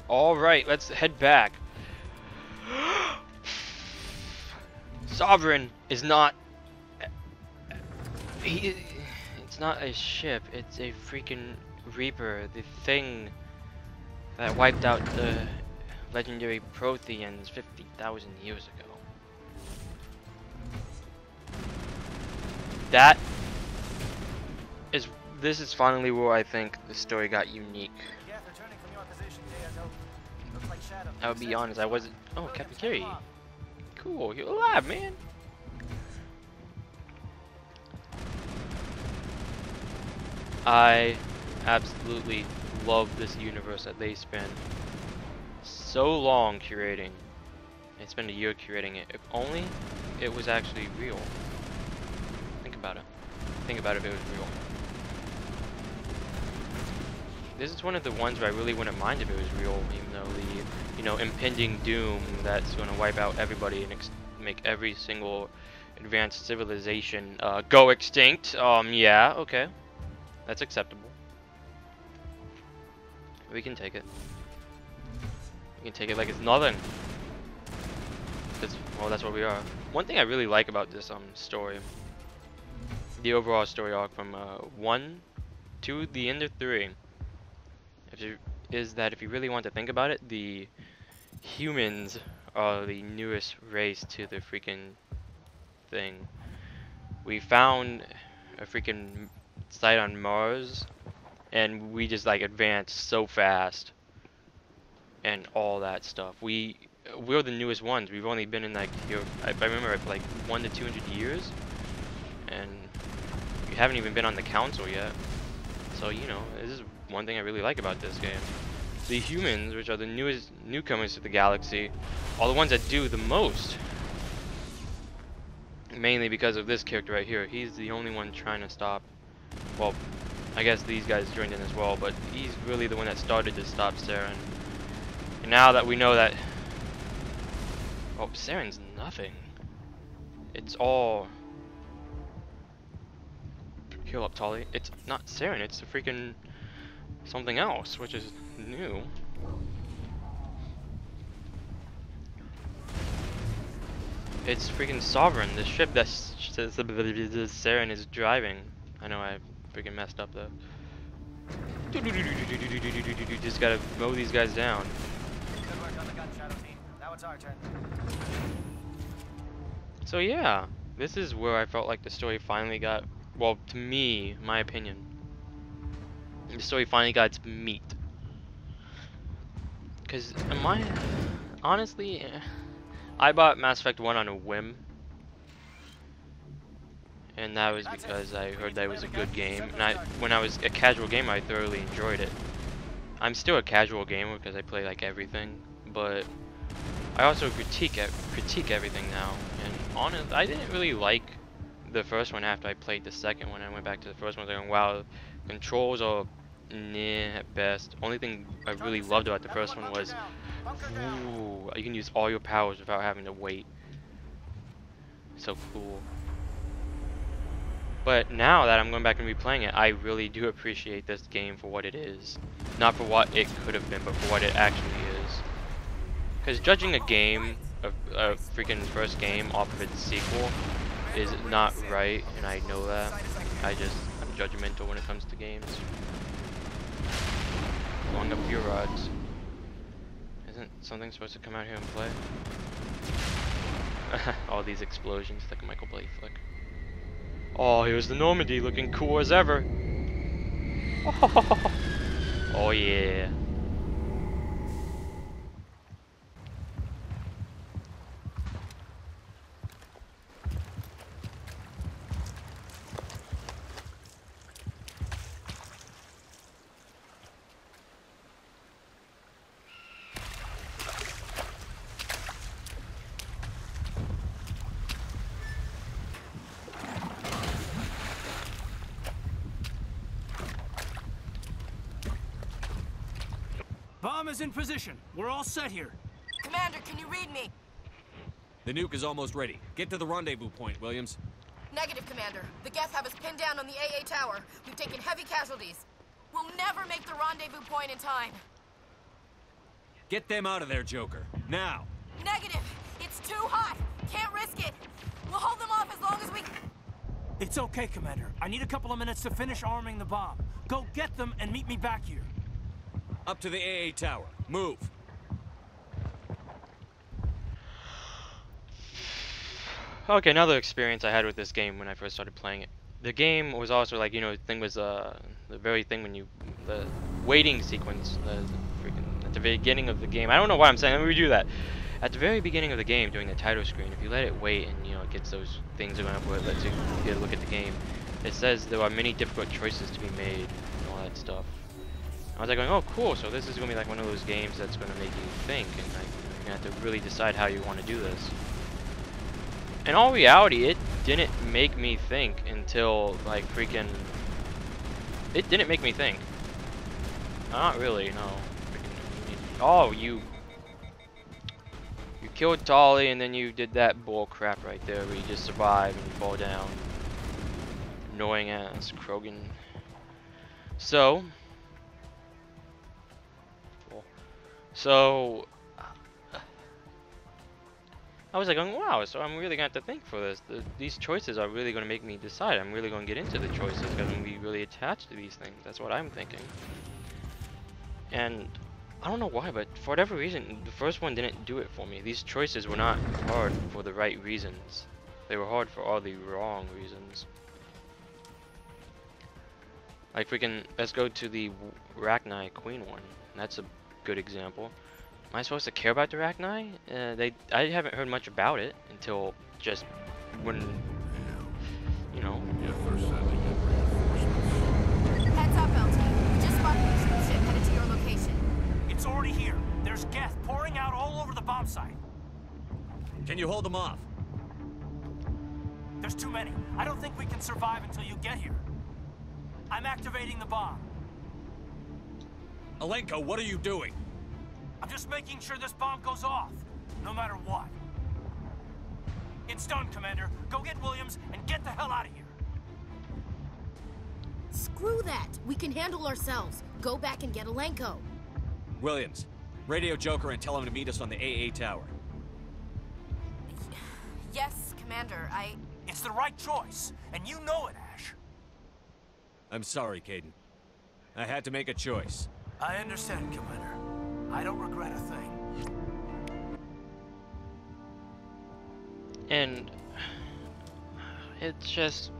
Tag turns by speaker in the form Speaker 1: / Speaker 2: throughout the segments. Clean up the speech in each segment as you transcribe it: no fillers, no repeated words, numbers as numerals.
Speaker 1: Alright, let's head back. Sovereign is not... It's not a ship, it's a freaking Reaper. The thing that wiped out the legendary Protheans 50,000 years ago. This is finally where I think the story got unique. I'll be honest, I wasn't... Oh, Captain Carey. Cool, you're alive, man. I absolutely love this universe that they spent so long curating. They spent a year curating it. If only it was actually real. Think about it. Think about if it was real. This is one of the ones where I really wouldn't mind if it was real, even though the, you know, impending doom that's going to wipe out everybody and make every single advanced civilization go extinct. Yeah, okay. That's acceptable. We can take it. We can take it like it's nothing. Well, that's what we are. One thing I really like about this story, the overall story arc from 1 to the end of 3, is that if you really want to think about it, the humans are the newest race to the freaking thing. We found a freaking site on Mars, and we just like advanced so fast, and all that stuff. We're the newest ones. We've only been in like here. I remember like 1 to 200 years, and we haven't even been on the council yet. So you know, this is one thing I really like about this game. The humans, which are the newest newcomers to the galaxy, are the ones that do the most. Mainly because of this character right here. He's the only one trying to stop. Well, I guess these guys joined in as well, but he's really the one that started to stop Saren. And now that we know that... Oh, Saren's nothing. It's all... Heal up, Tolly. It's not Saren, it's the freaking... something else, which is new. It's freaking Sovereign, the ship that Saren is driving. I know I freaking messed up though. Just gotta mow these guys down.
Speaker 2: Good work on the gun, Shadow Team. Now it's our turn.
Speaker 1: So yeah, this is where I felt like the story finally got, well, to me, my opinion, the story finally got its meat. Cause honestly, I bought Mass Effect 1 on a whim. And that was because I heard that it was a good game, and when I was a casual gamer, I thoroughly enjoyed it. I'm still a casual gamer because I play like everything, but I also critique everything now. And honestly, I didn't really like the first one after I played the second one. I went back to the first one, going, wow, controls are nah at best. Only thing I really loved about the first one was, ooh, you can use all your powers without having to wait. So cool. But now that I'm going back and replaying it, I really do appreciate this game for what it is. Not for what it could have been, but for what it actually is. Because judging a game, a freaking first game off of its sequel, is not right, and I know that. I'm judgmental when it comes to games. Long up your rods. Isn't something supposed to come out here and play? All these explosions like a Michael Bay flick. Oh, here's the Normandy looking cool as ever. Oh yeah.
Speaker 3: Bomb is in position. We're all set here.
Speaker 4: Commander, can you read me?
Speaker 5: The nuke is almost ready. Get to the rendezvous point, Williams.
Speaker 4: Negative, Commander. The Geth have us pinned down on the AA tower. We've taken heavy casualties. We'll never make the rendezvous point in time.
Speaker 5: Get them out of there, Joker. Now!
Speaker 4: Negative. It's too hot. Can't risk it. We'll hold them off as long as we...
Speaker 3: It's okay, Commander. I need a couple of minutes to finish arming the bomb. Go get them and meet me back here.
Speaker 5: Up to the AA tower. Move!
Speaker 1: Okay, another experience I had with this game when I first started playing it. The game was also like, you know, the thing was the very thing when you, the waiting sequence, the freaking, at the beginning of the game. I don't know why I'm saying, let me redo that. At the very beginning of the game, during the title screen, if you let it wait and, you know, it gets those things going up where it lets you get a look at the game, it says there are many difficult choices to be made and all that stuff. I was like going, oh cool, so this is going to be like one of those games that's going to make you think, and like, you're going to have to really decide how you want to do this. In all reality, it didn't make me think until, like, freaking... It didn't make me think. Not really, no. Freaking, oh, you killed Tolly, and then you did that bull crap right there, where you just survive and you fall down. Annoying ass Krogan. So... I was like, wow, so I'm really going to have to think for this. These choices are really going to make me decide. I'm really going to get into the choices because I'm going to be really attached to these things. That's what I'm thinking. And I don't know why, but for whatever reason, the first one didn't do it for me. These choices were not hard for the right reasons. They were hard for all the wrong reasons. Like freaking, let's go to the Rachni Queen one. That's a good example. Am I supposed to care about the Rachni? I haven't heard much about it until just when, you know.
Speaker 4: Heads up, LT. We just spotted a ship headed to your location.
Speaker 3: It's already here. There's Geth pouring out all over the bomb site.
Speaker 5: Can you hold them off?
Speaker 3: There's too many. I don't think we can survive until you get here. I'm activating the bomb.
Speaker 5: Alenko, what are you doing?
Speaker 3: I'm just making sure this bomb goes off, no matter what. It's done, Commander. Go get Williams and get the hell out of here.
Speaker 6: Screw that. We can handle ourselves. Go back and get Alenko.
Speaker 5: Williams, radio Joker and tell him to meet us on the AA tower.
Speaker 4: Yes, Commander,
Speaker 3: It's the right choice, and you know it, Ash.
Speaker 5: I'm sorry, Caden. I had to make a choice.
Speaker 3: I understand, Commander. I don't regret a thing.
Speaker 1: And it's just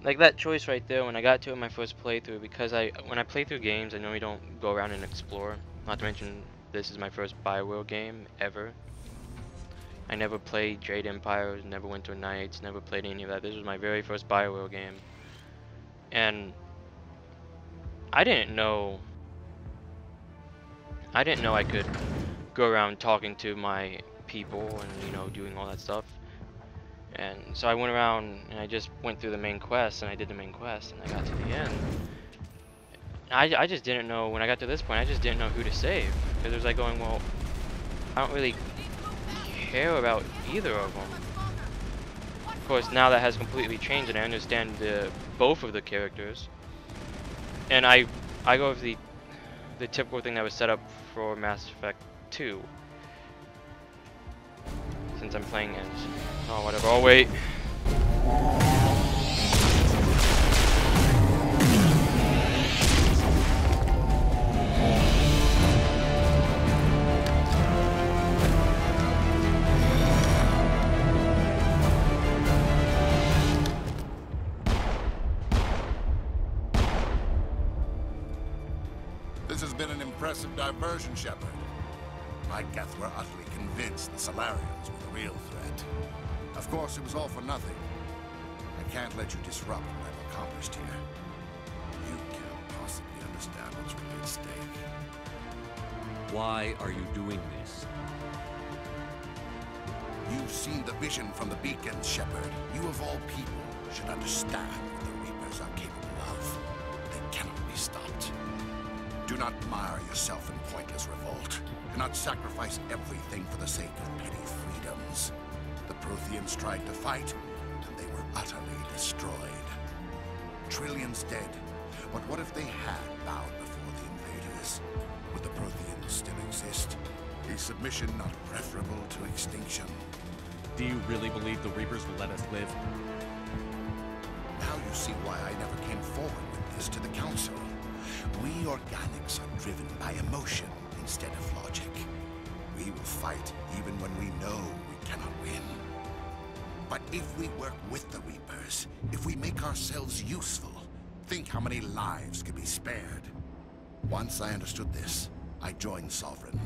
Speaker 1: like that choice right there when I got to it in my first playthrough, because when I play through games I normally don't go around and explore. Not to mention this is my first Bioware game ever. I never played Jade Empire, never went to Nights, never played any of that. This was my very first Bioware game. And I didn't know I could go around talking to my people and, you know, doing all that stuff. And so I went around and I just went through the main quest, and I did the main quest, and I got to the end. I just didn't know, when I got to this point, I just didn't know who to save. Because it was like going, well, I don't really care about either of them. Of course, now that has completely changed, and I understand both of the characters. And I go with the typical thing that was set up for Mass Effect 2. Since I'm playing as... oh, whatever. Oh, wait.
Speaker 7: This has been an impressive diversion, Shepard. My Geth were utterly convinced the Salarians were the real threat. Of course, it was all for nothing. I can't let you disrupt what I've accomplished here. You can't possibly understand what's really at stake.
Speaker 5: Why are you doing this?
Speaker 7: You've seen the vision from the beacons, Shepard. You of all people should understand what the Reapers are capable of. They cannot be stopped. Do not mire yourself in pointless revolt. Do not sacrifice everything for the sake of petty freedoms. The Protheans tried to fight, and they were utterly destroyed. Trillions dead, but what if they had bowed before the invaders? rise. Would the Protheans still exist? Is submission not preferable to extinction?
Speaker 5: Do you really believe the Reapers will let us live?
Speaker 7: Now you see why I never came forward with this to the Council. We organics are driven by emotion instead of logic. We will fight even when we know we cannot win. But if we work with the Reapers, if we make ourselves useful, think how many lives could be spared. Once I understood this, I joined Sovereign.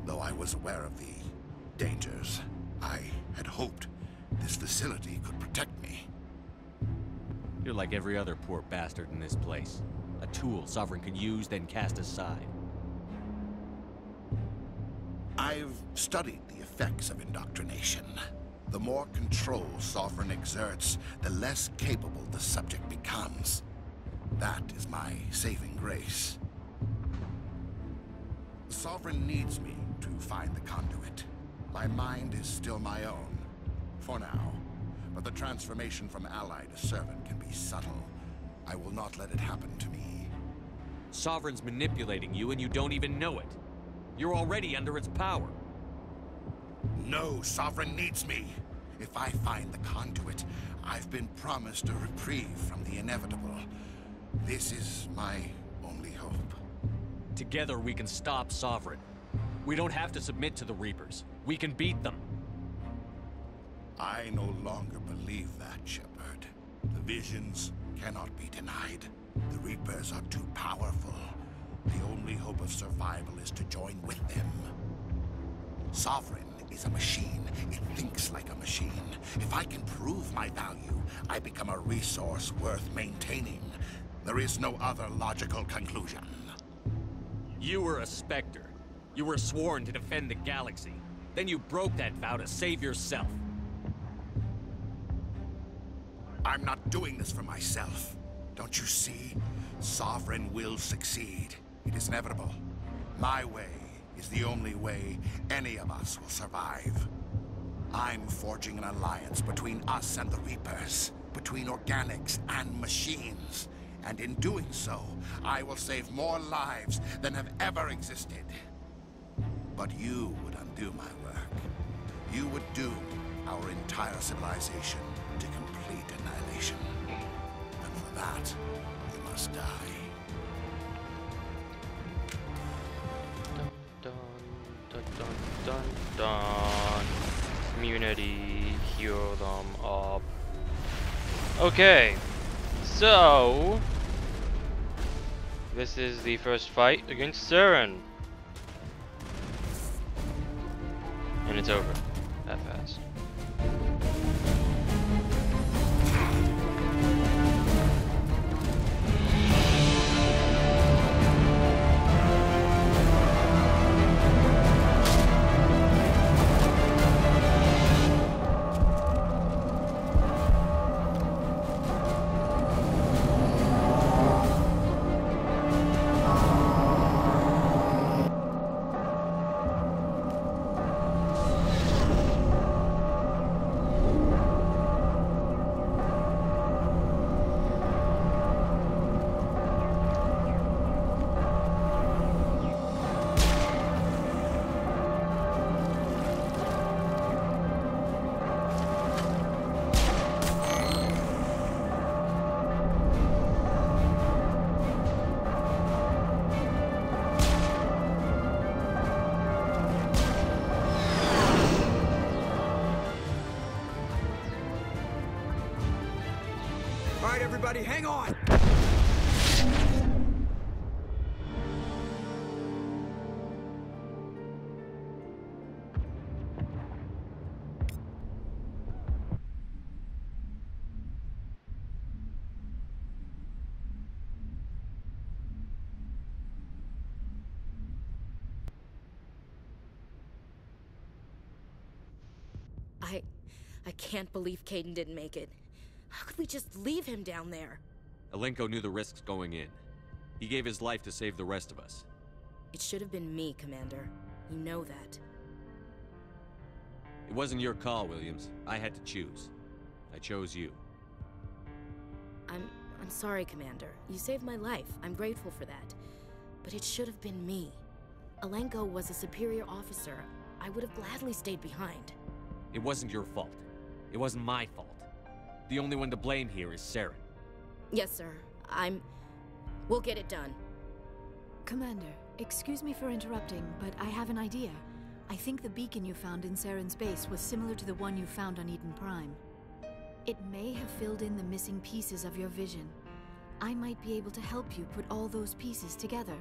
Speaker 7: Though I was aware of the dangers, I had hoped this facility could protect me.
Speaker 5: You're like every other poor bastard in this place. A tool Sovereign can use, then cast aside.
Speaker 7: I've studied the effects of indoctrination. The more control Sovereign exerts, the less capable the subject becomes. That is my saving grace. Sovereign needs me to find the conduit. My mind is still my own, for now. But the transformation from ally to servant can be subtle. I will not let it happen to me.
Speaker 5: Sovereign's manipulating you and you don't even know it. You're already under its power.
Speaker 7: No, Sovereign needs me. If I find the conduit, I've been promised a reprieve from the inevitable. This is my only hope.
Speaker 5: Together we can stop Sovereign. We don't have to submit to the Reapers. We can beat them.
Speaker 7: I no longer believe that, Shepard. The visions cannot be denied. The Reapers are too powerful. The only hope of survival is to join with them. Sovereign is a machine. It thinks like a machine. If I can prove my value, I become a resource worth maintaining. There is no other logical conclusion.
Speaker 5: You were a Spectre. You were sworn to defend the galaxy. Then you broke that vow to save yourself.
Speaker 7: I'm not doing this for myself. Don't you see? Sovereign will succeed. It is inevitable. My way is the only way any of us will survive. I'm forging an alliance between us and the Reapers, between organics and machines. And in doing so, I will save more lives than have ever existed. But you would undo my work. You would doom our entire civilization to complete annihilation. And for that, you must die.
Speaker 1: Dun, dun, dun, dun, dun, dun. Community, heal them up. Okay, so this is the first fight against Saren. And it's over that fast.
Speaker 8: All right, everybody, hang on!
Speaker 6: I can't believe Caden didn't make it. How could we just leave him down there?
Speaker 5: Alenko knew the risks going in. He gave his life to save the rest of us.
Speaker 6: It should have been me, Commander. You know that.
Speaker 5: It wasn't your call, Williams. I had to choose. I chose you.
Speaker 6: I'm sorry, Commander. You saved my life. I'm grateful for that. but it should have been me. Alenko was a superior officer. I would have gladly stayed behind.
Speaker 5: It wasn't your fault. It wasn't my fault. The only one to blame here is Saren.
Speaker 6: Yes, sir. We'll get it done.
Speaker 8: Commander, excuse me for interrupting, but I have an idea. I think the beacon you found in Saren's base was similar to the one you found on Eden Prime. It may have filled in the missing pieces of your vision. I might be able to help you put all those pieces together.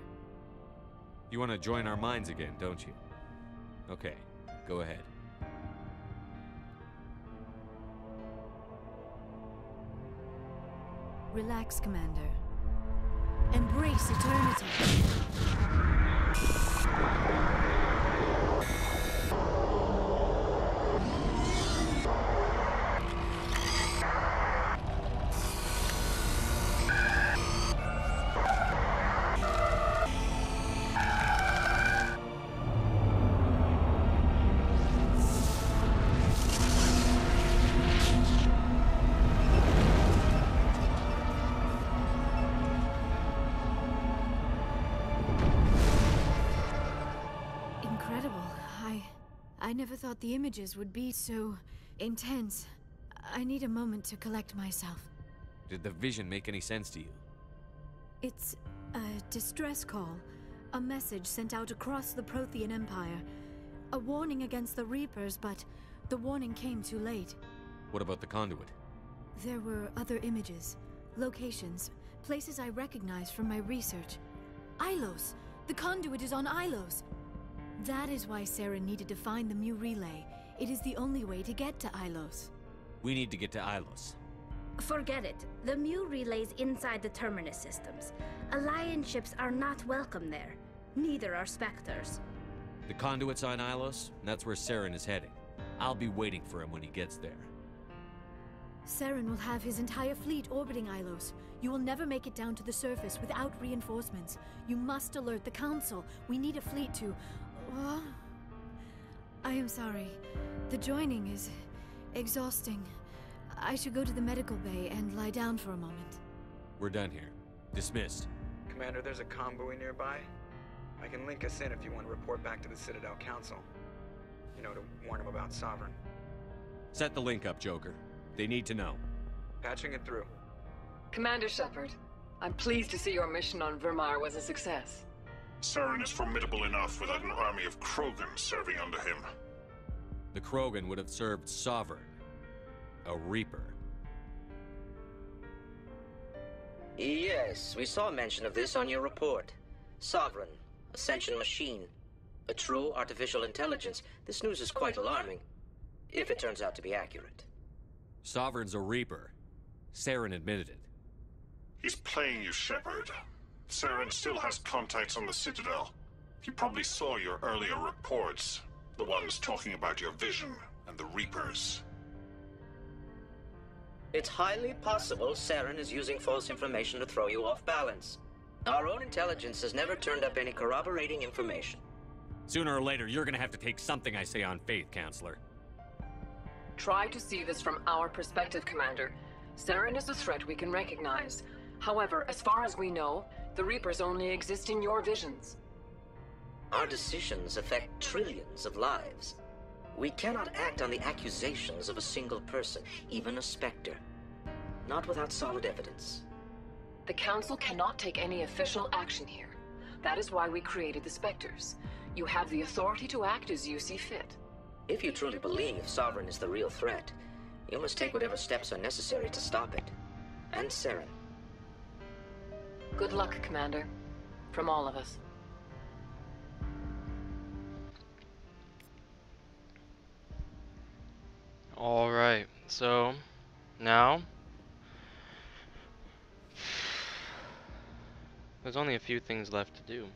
Speaker 5: You want to join our minds again, don't you? Okay, go ahead.
Speaker 8: Relax, Commander. Embrace eternity. I never thought the images would be so intense. I need a moment to collect myself.
Speaker 5: Did the vision make any sense to you?
Speaker 8: It's a distress call. A message sent out across the Prothean Empire. A warning against the Reapers, but the warning came too late.
Speaker 5: What about the conduit?
Speaker 8: There were other images, locations, places I recognized from my research. Ilos! The conduit is on Ilos! That is why Saren needed to find the Mu relay. It is the only way to get to Ilos.
Speaker 5: We need to get to Ilos.
Speaker 9: Forget it. The Mu relay's inside the Terminus systems. Alliance ships are not welcome there. Neither are Spectres.
Speaker 5: The conduit's on Ilos, and that's where Saren is heading. I'll be waiting for him when he gets there.
Speaker 8: Saren will have his entire fleet orbiting Ilos. You will never make it down to the surface without reinforcements. You must alert the Council. We need a fleet to... I am sorry. The joining is exhausting. I should go to the medical bay and lie down for a moment.
Speaker 5: We're done here. Dismissed.
Speaker 10: Commander, there's a convoy nearby. I can link us in if you want to report back to the Citadel Council. You know, to warn them about Sovereign.
Speaker 5: Set the link up, Joker. They need to know.
Speaker 10: Patching it through.
Speaker 11: Commander Shepard, I'm pleased to see your mission on Vermar was a success.
Speaker 12: Saren is formidable enough without an army of Krogan serving under him.
Speaker 5: The Krogan would have served Sovereign, a Reaper.
Speaker 13: Yes, we saw mention of this on your report. Sovereign, Ascension machine, a true artificial intelligence. This news is quite alarming, if it turns out to be accurate.
Speaker 5: Sovereign's a Reaper. Saren admitted it.
Speaker 12: He's playing you, Shepard. Saren still has contacts on the Citadel. He probably saw your earlier reports. The ones talking about your vision and the Reapers.
Speaker 13: It's highly possible Saren is using false information to throw you off balance. Our own intelligence has never turned up any corroborating information.
Speaker 5: Sooner or later, you're gonna have to take something I say on faith, Counselor.
Speaker 11: Try to see this from our perspective, Commander. Saren is a threat we can recognize. However, as far as we know, the Reapers only exist in your visions.
Speaker 13: Our decisions affect trillions of lives. We cannot act on the accusations of a single person, even a Spectre. Not without solid evidence.
Speaker 11: The Council cannot take any official action here. That is why we created the Spectres. You have the authority to act as you see fit.
Speaker 13: If you truly believe Sovereign is the real threat, you must take whatever steps are necessary to stop it. And Saren.
Speaker 11: Good luck, Commander. From all of us.
Speaker 1: Alright, so now there's only a few things left to do.